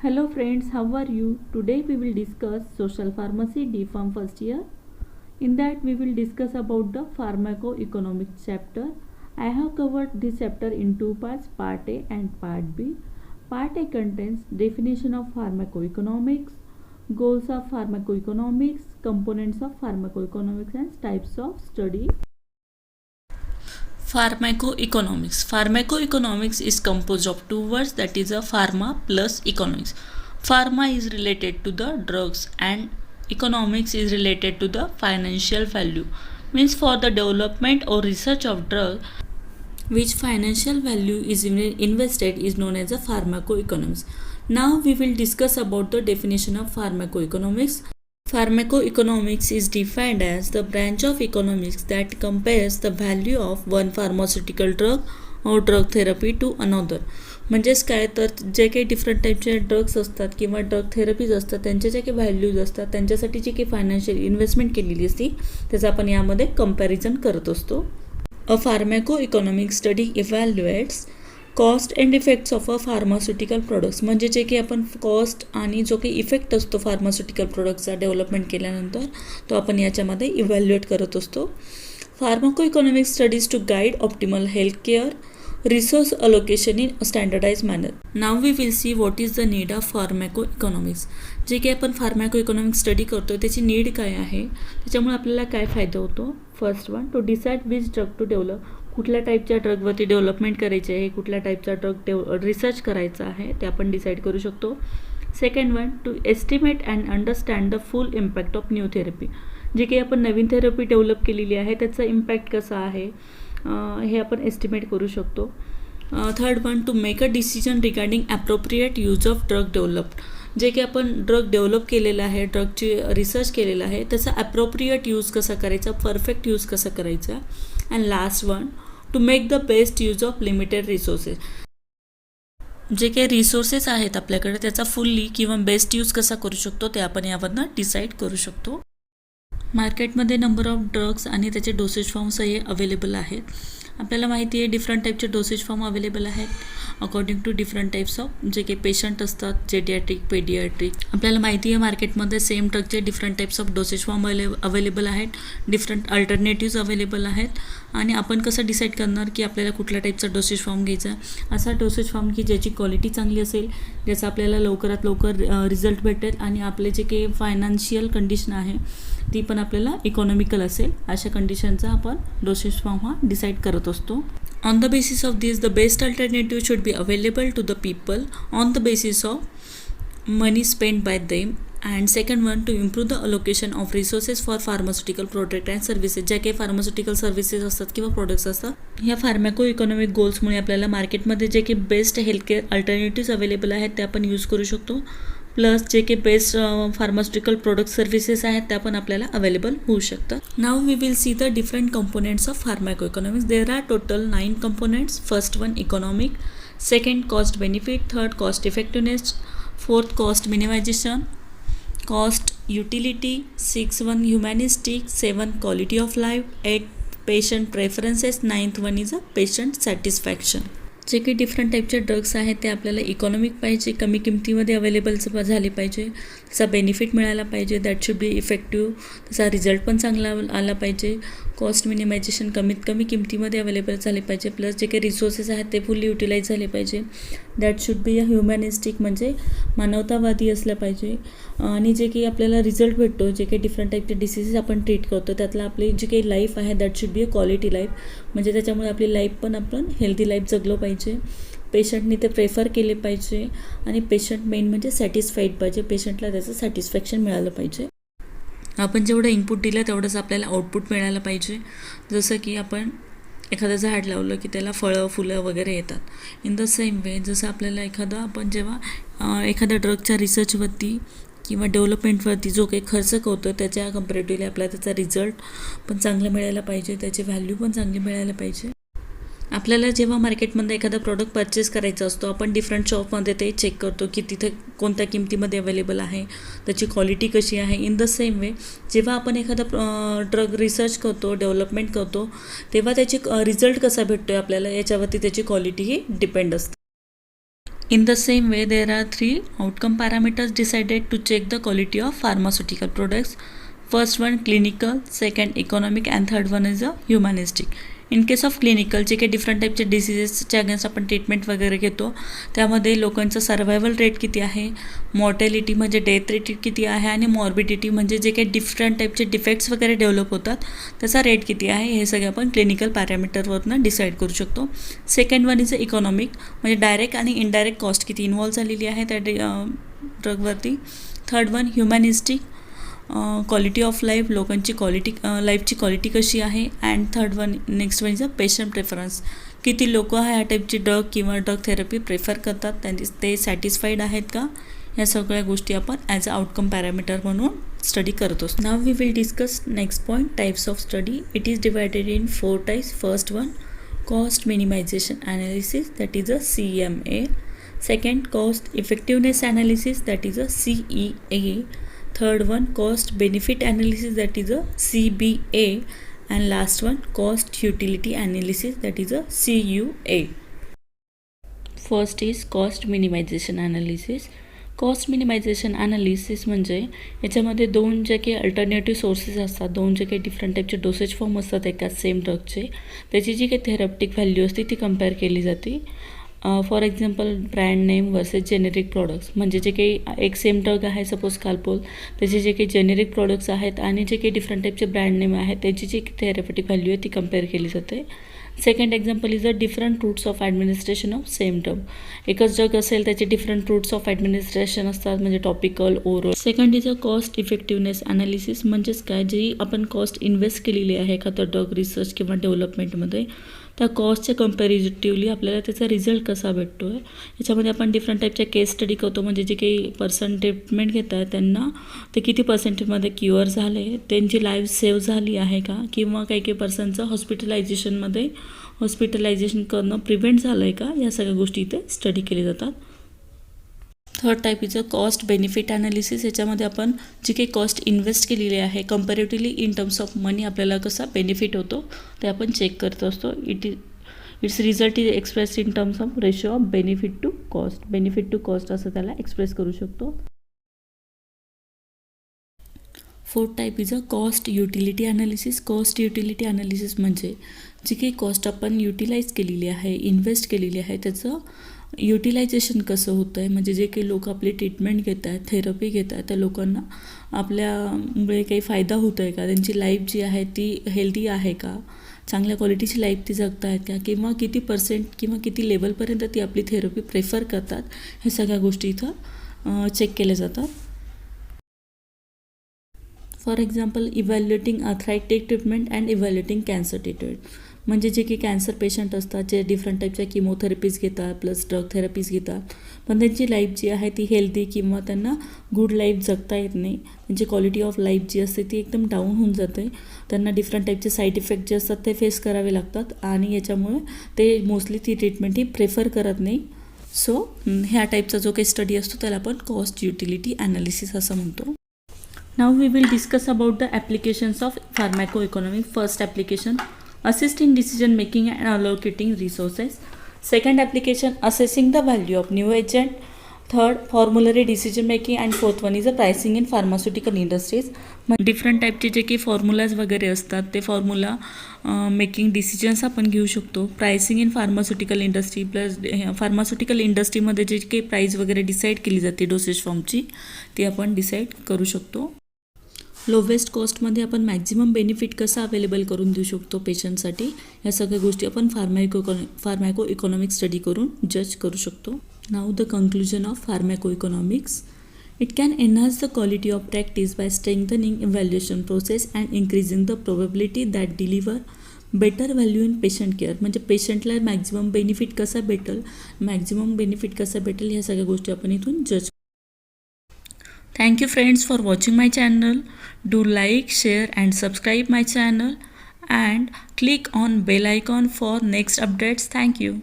Hello friends, how are you? Today we will discuss social pharmacy D Pharm first year. In that we will discuss about the pharmacoeconomics chapter. I have covered this chapter in two parts, part A and part B. Part A contains definition of pharmacoeconomics, goals of pharmacoeconomics, components of pharmacoeconomics and types of study. Pharmacoeconomics. Pharmacoeconomics is composed of two words, that is a pharma plus economics. Pharma is related to the drugs and economics is related to the financial value. Means for the development or research of drug which financial value is invested is known as a pharmacoeconomics. Now we will discuss about the definition of pharmacoeconomics. Pharmacoeconomics is defined as the branch of economics that compares the value of one pharmaceutical drug or drug therapy to another. म्हणजेच काय तर जे काही different टाईपचे drugs असतात किंवा drug therapies असतात त्यांचे जे काही व्हॅल्यूज असतात त्यांच्यासाठी जी काही फायनान्शियल इन्व्हेस्टमेंट केलेली असते त्याचं आपण यामध्ये कंपॅरिझन करत असतो. A pharmacoeconomic study evaluates cost and effects of a pharmaceutical products. म्हणजे जे काही आपण कॉस्ट आणि जो काही इफेक्ट असतो फार्मास्युटिकल प्रोडक्टचा डेव्हलपमेंट केल्यानंतर तो आपण याच्यामध्ये इव्हॅल्युएट करत असतो. Pharmacoeconomic studies to guide optimal health care resource allocation in a standardized manner. Now we will see what is the need of pharmacoeconomics. जे काही आपण फार्मॅकोइकॉनॉमिक स्टडी करतो त्याची नीड काय आहे, त्याच्यामुळे आपल्याला काय फायदा होतो. First one, to decide which drug to develop. कुठल्या टाईपच्या ड्रगवरती डेव्हलपमेंट करायचे आहे, कुठल्या टाईपचा ड्रग रिसर्च करायचा आहे ते आपण डिसाईड करू शकतो. Second one, to estimate and understand the full impact of new therapy. जे काही आपण नवीन थेरपी डेव्हलप केलेली आहे त्याचा इम्पॅक्ट कसा आहे हे आपण एस्टिमेट करू शकतो. Third one, to make a decision regarding appropriate use of drug developed. जे की आपण ड्रग डेव्हलप केलेलं आहे, ड्रगची रिसर्च केलेलं आहे त्याचा ॲप्रोप्रिएट यूज कसा करायचा, परफेक्ट यूज कसा करायचा. And last one, to make the best use of limited resources. जे काही रिसोर्सेस आहेत आपल्याकडे त्याचा फुल्ली किंवा बेस्ट यूज कसा करू शकतो ते आपण यावरनं डिसाईड करू शकतो. मार्केटमध्ये नंबर ऑफ ड्रग्स आणि त्याचे डोसेज फॉर्म्स हे अवेलेबल आहेत. आपल्याला माहिती आहे डिफरंट टाईपचे डोसेज फॉर्म अवेलेबल आहेत according to different types of जे काही पेशंट असतात, जेडियाट्रिक, पेडियाट्रिक. आपल्याला माहिती आहे मार्केटमध्ये सेम ड्रगचे different types of dosage form available आहेत, डिफरंट अल्टरनेटिव्ज अवेलेबल आहेत. आणि आपण कसं डिसाईड करणार की आपल्याला कुठल्या टाईपचा डोसेज फॉर्म घ्यायचा. असा डोसेज फॉर्म की ज्याची क्वालिटी चांगली असेल, ज्याचा आपल्याला लवकरात लवकर रिझल्ट भेटेल आणि आपले जे काही फायनान्शियल कंडिशन आहे ती पण आपल्याला इकॉनॉमिकल असेल, अशा कंडिशनचा आपण डोसेज फॉर्म हा डिसाईड करत असतो. On the basis of this the best alternative should be available to the people on the basis of money spend by them. And second one, to improve the allocation of resources for pharmaceutical product and services. ज्या काही pharmaceutical services असतात किंवा products असतात, ह्या फार्मॅको economic गोल्समुळे आपल्याला मार्केटमध्ये जे काही बेस्ट हेल्थकेअर अल्टरनेटिव्ज अवेलेबल आहेत ते आपण यूज करू शकतो. प्लस जे काही बेस्ट फार्मास्युटिकल प्रोडक्ट सर्व्हिसेस आहेत त्या पण आपल्याला अवेलेबल होऊ शकतात. Now we will see the different components of pharmacoeconomics. There are total 9 components. First one, economic. Second, cost benefit. Third, cost effectiveness. Fourth, cost minimization. Cost utility. 6 one, humanistic. 7, quality of life. 8, patient preferences. 9th one is a patient satisfaction. जे काही different टाईपचे drugs आहेत ते आपल्याला economic पाहिजे, कमी किमतीमध्ये available झाले पाहिजे, त्याचा बेनिफिट मिळाला पाहिजे, दॅट शुड बी इफेक्टिव्ह, त्याचा रिझल्ट पण चांगला आला पाहिजे. कॉस्ट मिनिमायझेशन, कमीत कमी किमतीमध्ये अवेलेबल झाले पाहिजे. प्लस जे काही रिसोर्सेस आहेत ते फुल्ली युटिलाइज झाले पाहिजे. दॅट शुड बी अ ह्युमॅनिस्टिक, म्हणजे मानवतावादी असलं पाहिजे. आणि जे काही आपल्याला रिझल्ट भेटतो, जे काही डिफरंट टाईपचे डिसीजेस आपण ट्रीट करतो त्यातला आपली जी काही लाईफ आहे that should be a quality life, म्हणजे त्याच्यामुळे आपली लाईफ पण आपण हेल्दी लाईफ जगलो पाहिजे. पेशंटनी ते प्रेफर केले पाहिजे आणि पेशंट मेन म्हणजे सॅटिस्फाईड पाहिजे, पेशंटला त्याचं सॅटिस्फॅक्शन मिळालं पाहिजे. आपण जेवढं इनपुट दिलं तेवढंच आपल्याला आउटपुट मिळालं पाहिजे. जसं की आपण एखादं झाड लावलं की त्याला फळं फुलं वगैरे येतात. इन द सेम वे जसं आपल्याला आपण जेव्हा एखाद्या ड्रगच्या रिसर्चवरती किंवा डेव्हलपमेंटवरती जो काही खर्च करतो त्याच्या कम्पॅरेटिव्हली आपल्याला त्याचा रिझल्ट पण चांगला मिळायला पाहिजे, त्याची व्हॅल्यू पण चांगली मिळायला पाहिजे. आपल्याला जेव्हा मार्केटमध्ये एखादा प्रॉडक्ट परचेस करायचा असतो आपण डिफरंट शॉपमध्ये ते चेक करतो की तिथे कोणत्या किमतीमध्ये अवेलेबल आहे, त्याची क्वालिटी कशी आहे. इन द सेम वे जेव्हा आपण एखादा ड्रग रिसर्च करतो, डेव्हलपमेंट करतो, तेव्हा त्याची रिझल्ट कसा भेटतो आहे आपल्याला याच्यावरती त्याची क्वालिटी ही डिपेंड असते. In the same way, there are 3 outcome parameters decided to check the quality of pharmaceutical products. First one clinical, second economic, and third one is a humanistic. In case of clinical जे काही different टाईपचे डिसिजेसच्या against आपण treatment वगैरे घेतो त्यामध्ये लोकांचं survival rate किती आहे, मॉर्टॅलिटी म्हणजे डेथ रेट किती आहे आणि मॉर्बिडिटी म्हणजे जे काही डिफरंट टाईपचे डिफेक्ट्स वगैरे डेव्हलप होतात त्याचा रेट किती आहे हे सगळे आपण क्लिनिकल पॅरामीटरवरनं डिसाईड करू शकतो. सेकंड वन इज इकॉनॉमिक म्हणजे डायरेक्ट आणि इनडायरेक्ट कॉस्ट किती इन्व्हॉल्व झालेली आहे त्या ड्रगवरती. Third one humanistic quality of life लोकांची लाईफची क्वालिटी कशी आहे. And third one next one is a patient preference किती लोक ह्या टाईपची ड्रग किंवा ड्रग थेरपी प्रेफर करतात ते सॅटिस्फाईड आहेत का ह्या सगळ्या गोष्टी आपण ॲज अ आउटकम पॅरामीटर म्हणून स्टडी करतो. Now we will discuss next point types of study. It is divided in 4 types. First one cost minimization analysis that is a CMA. Second cost effectiveness analysis that is a CEA. Third one cost benefit analysis that is a CBA, and last one cost utility analysis that is a CUA. First is cost minimization analysis. Cost minimization analysis म्हणजे याच्यामध्ये दोन जे काही alternative sources असतात, दोन जे काही different टाईपचे डोसेज फॉर्म असतात एका सेम ड्रगचे, त्याची जी काही थेरॅप्टिक व्हॅल्यू असते ती कम्पेअर केली जाते. For example brand name versus generic products म्हणजे जे काही एक सेम ड्रग आहे सपोज काल्पोल त्याचे जे काही जेनेरिक प्रॉडक्ट्स आहेत आणि जे काही डिफरंट टाईपचे ब्रँड नेम आहेत त्याची जी थेरॅप्युटिक व्हॅल्यू आहे ती कम्पेअर केली जाते. Second example is a different routes of administration of same drug. एकच ड्रग असेल त्याचे डिफरंट रूट्स ऑफ ॲडमिनिस्ट्रेशन असतात म्हणजे topical oral. Second is a cost effectiveness analysis म्हणजेच काय जी आपण कॉस्ट इन्व्हेस्ट केलेली आहे एखादा ड्रग रिसर्च किंवा डेव्हलपमेंटमध्ये त्या कॉस्टच्या कम्पॅरिटिव्हली आपल्याला त्याचा रिझल्ट कसा भेटतो आहे. याच्यामध्ये आपण डिफरंट टाईपच्या केस स्टडी करतो म्हणजे जे काही पर्सन ट्रीटमेंट घेत आहे त्यांना ते किती पर्सेंटेजमध्ये क्युअर झाले, त्यांची लाईफ सेव्ह झाली आहे का, किंवा काही काही पर्सनचं हॉस्पिटलायझेशन करणं प्रिव्हेंट झालं आहे का, या सगळ्या गोष्टी इथे स्टडी केली जातात. Third type is a cost benefit analysis. याच्यामध्ये आपण जी काही कॉस्ट इन्व्हेस्ट केलेली आहे comparatively in terms of money आपल्याला कसा बेनिफिट होतो ते आपण चेक करत असतो. Its result is express in terms of ratio of benefit to cost असं त्याला एक्सप्रेस करू शकतो. Fourth type is a cost utility analysis. Cost utility analysis म्हणजे जी काही कॉस्ट आपण युटिलाइज केलेली आहे, इन्व्हेस्ट केलेली आहे त्याचं युटिलायझेशन कसं होतं आहे, म्हणजे जे काही लोक आपली ट्रीटमेंट घेत आहेत, थेरपी घेत आहेत त्या लोकांना आपल्यामुळे काही फायदा होतो आहे का, त्यांची लाईफ जी आहे ती हेल्दी आहे का, चांगल्या क्वालिटीची लाईफ ती जगत आहेत का, किंवा किती पर्सेंट किंवा किती लेवलपर्यंत ती आपली थेरपी प्रेफर करतात, हे सगळ्या गोष्टी इथं चेक केल्या जातात. For example evaluating arthritic treatment and evaluating cancer treatment म्हणजे जे की कॅन्सर पेशंट असतात जे डिफरंट टाईपच्या किमोथेरपीज घेतात प्लस ड्रग थेरपीज घेतात पण त्यांची लाईफ जी आहे ती हेल्दी किंवा त्यांना गुड लाईफ जगता येत नाही, त्यांची क्वालिटी ऑफ लाईफ जी असते ती एकदम डाऊन होऊन जाते, त्यांना डिफरंट टाईपचे साईड इफेक्ट जे असतात ते फेस करावे लागतात आणि याच्यामुळे ते मोस्टली ती ट्रीटमेंट ही प्रेफर करत नाही. सो ह्या टाईपचा जो काही स्टडी असतो त्याला आपण कॉस्ट युटिलिटी ॲनालिसिस असं म्हणतो. Now we will discuss about the applications of pharmacoeconomics. First application, assist in decision making and allocating resources. Second application, assessing the value of new agent. Third, formulary decision making. And fourth one is a pricing in pharmaceutical industries. Different टाईपचे जे काही formulas वगैरे असतात ते formula making decisions आपण घेऊ शकतो. Pricing in pharmaceutical industry plus pharmaceutical इंडस्ट्रीमध्ये जे काही प्राईस वगैरे डिसाईड केली जाते डोसेज फॉर्मची ती आपण डिसाईड करू शकतो. लोवेस्ट कॉस्टमध्ये आपण मॅक्झिमम बेनिफिट कसा अवेलेबल करून देऊ शकतो पेशंटसाठी, ह्या सगळ्या गोष्टी आपण फार्मॅको इकॉनॉमिक्स स्टडी करून जज करू शकतो. Now the conclusion of pharmacoeconomics. It can enhance the quality of practice by strengthening evaluation process and increasing the probability that deliver better value in patient care. म्हणजे पेशंटला मॅक्झिमम बेनिफिट कसा भेटेल ह्या सगळ्या गोष्टी आपण इथून जज. Thank you friends for watching my channel. Do like, share and subscribe my channel and click on bell icon for next updates. Thank you.